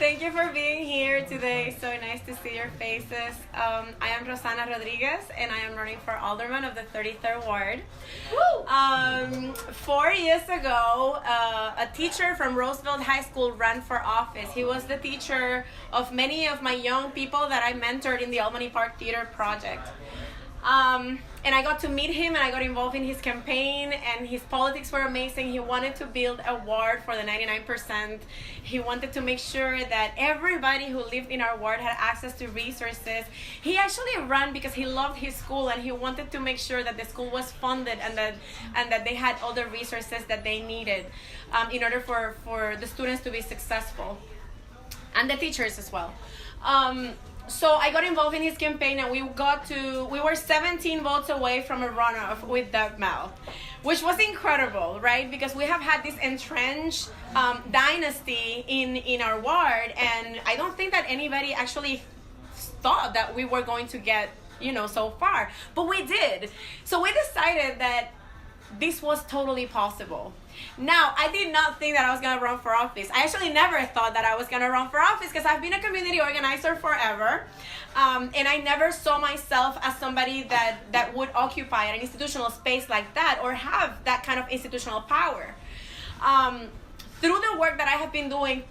Thank you for being here today. So nice to see your faces. I am Rossana Rodriguez, and I am running for alderman of the 33rd Ward. 4 years ago, a teacher from Roosevelt High School ran for office. He was the teacher of many of my young people that I mentored in the Albany Park Theater Project. And I got to meet him, and I got involved in his campaign, and his politics were amazing. He wanted to build a ward for the 99%. He wanted to make sure that everybody who lived in our ward had access to resources. He actually ran because he loved his school, and he wanted to make sure that the school was funded and that they had all the resources that they needed in order for the students to be successful, and the teachers as well. So I got involved in his campaign, and we were 17 votes away from a runoff with Doug Mel, which was incredible, right? Because we have had this entrenched dynasty in our ward, and I don't think that anybody actually thought that we were going to get, so far, but we did. So we decided that this was totally possible. Now, I did not think that I was going to run for office. I actually never thought that I was going to run for office because I've been a community organizer forever. And I never saw myself as somebody that would occupy an institutional space like that or have that kind of institutional power. Through the work that I have been doing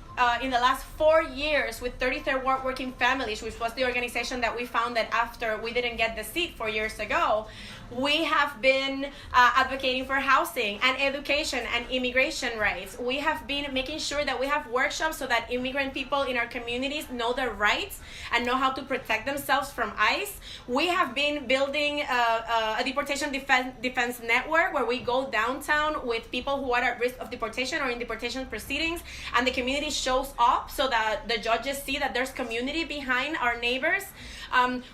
in the last 4 years with 33rd Ward Working Families, which was the organization that we founded after we didn't get the seat 4 years ago, we have been advocating for housing and education and immigration rights. We have been making sure that we have workshops so that immigrant people in our communities know their rights and know how to protect themselves from ICE. We have been building a deportation defense network where we go downtown with people who are at risk of deportation or in deportation proceedings, and the community shows up so that the judges see that there's community behind our neighbors.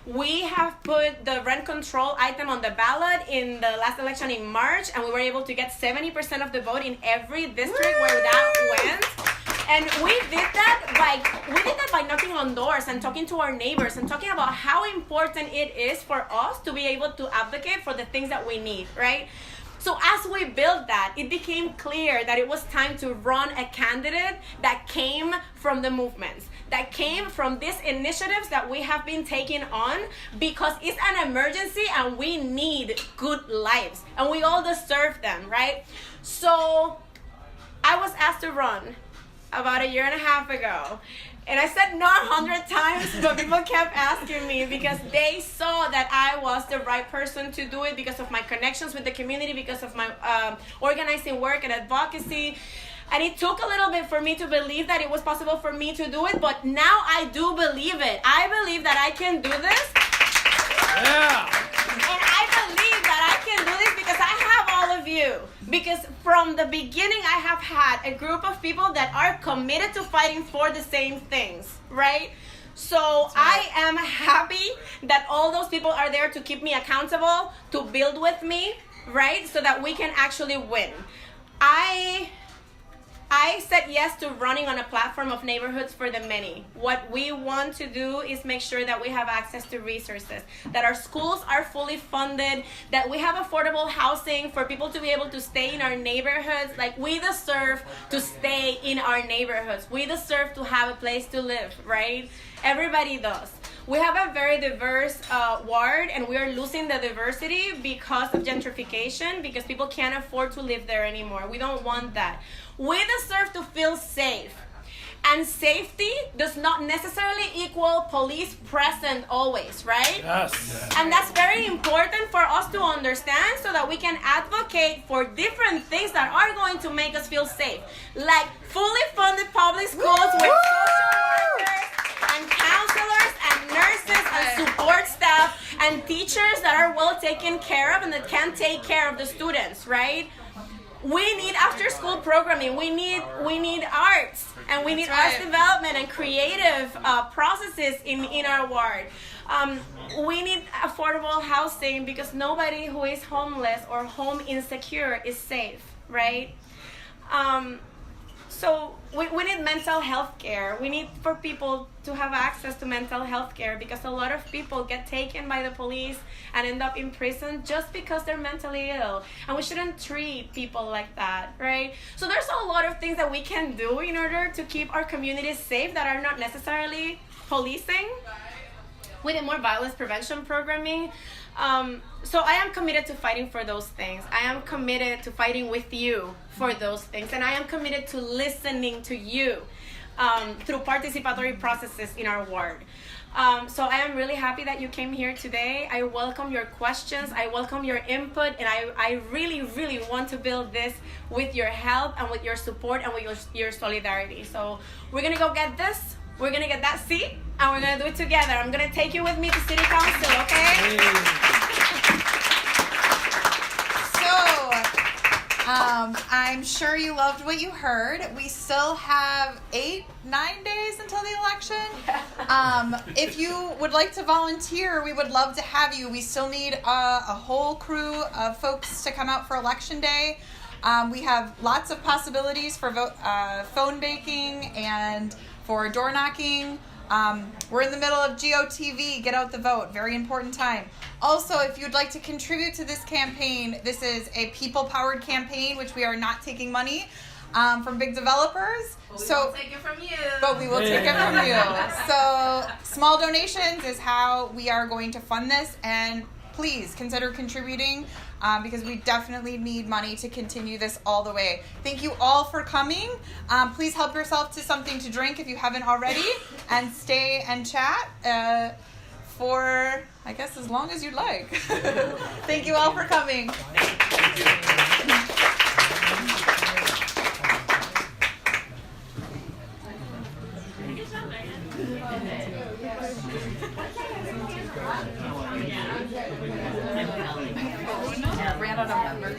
We have put the rent control item on the ballot in the last election in March, and we were able to get 70% of the vote in every district where that went. And we did that by knocking on doors and talking to our neighbors and talking about how important it is for us to be able to advocate for the things that we need, right? So as we built that, it became clear that it was time to run a candidate that came from the movements, that came from these initiatives that we have been taking on, because it's an emergency and we need good lives and we all deserve them, right? So I was asked to run about 1.5 years ago. And I said no 100 times, but people kept asking me because they saw that I was the right person to do it because of my connections with the community, because of my organizing work and advocacy. And it took a little bit for me to believe that it was possible for me to do it, but now I do believe it. I believe that I can do this. Yeah. And I believe that I can do this because I have all of you. Because from the beginning, I have had a group of people that are committed to fighting for the same things, right? So I am happy that all those people are there to keep me accountable, to build with me, right? So that we can actually win. I said yes to running on a platform of neighborhoods for the many. What we want to do is make sure that we have access to resources, that our schools are fully funded, that we have affordable housing for people to be able to stay in our neighborhoods. Like, we deserve to stay in our neighborhoods. We deserve to have a place to live, right? Everybody does. We have a very diverse ward, and we are losing the diversity because of gentrification, because people can't afford to live there anymore. We don't want that. We deserve to feel safe. And safety does not necessarily equal police present always, right? Yes. And that's very important for us to understand so that we can advocate for different things that are going to make us feel safe. Like fully funded public schools with social workers and counselors and nurses and support staff and teachers that are well taken care of and that can take care of the students, right? We need after-school programming. We need arts, and we need arts development and creative processes in our ward. We need affordable housing because nobody who is homeless or home insecure is safe, right? So we need mental health care. We need for people to have access to mental health care, because a lot of people get taken by the police and end up in prison just because they're mentally ill. And we shouldn't treat people like that, right? So there's a lot of things that we can do in order to keep our communities safe that are not necessarily policing. We need more violence prevention programming. So I am committed to fighting for those things. I am committed to fighting with you for those things. And I am committed to listening to you through participatory processes in our ward. So I am really happy that you came here today. I welcome your questions. I welcome your input. And I really, really want to build this with your help and with your support and with your solidarity. So we're going to go get this. We're going to get that seat, and we're going to do it together. I'm going to take you with me to City Council, okay? So, I'm sure you loved what you heard. We still have 8-9 days until the election. If you would like to volunteer, we would love to have you. We still need a whole crew of folks to come out for Election Day. We have lots of possibilities for phone baking and for door knocking. We're in the middle of GOTV, get out the vote, very important time. Also, if you'd like to contribute to this campaign, this is a people-powered campaign, which we are not taking money from big developers. But we won't take it from you. But we will take it from you. So small donations is how we are going to fund this, and please consider contributing because we definitely need money to continue this all the way. Thank you all for coming. Please help yourself to something to drink if you haven't already, and stay and chat for, I guess, as long as you'd like. Thank you all for coming. Ran out of numbers.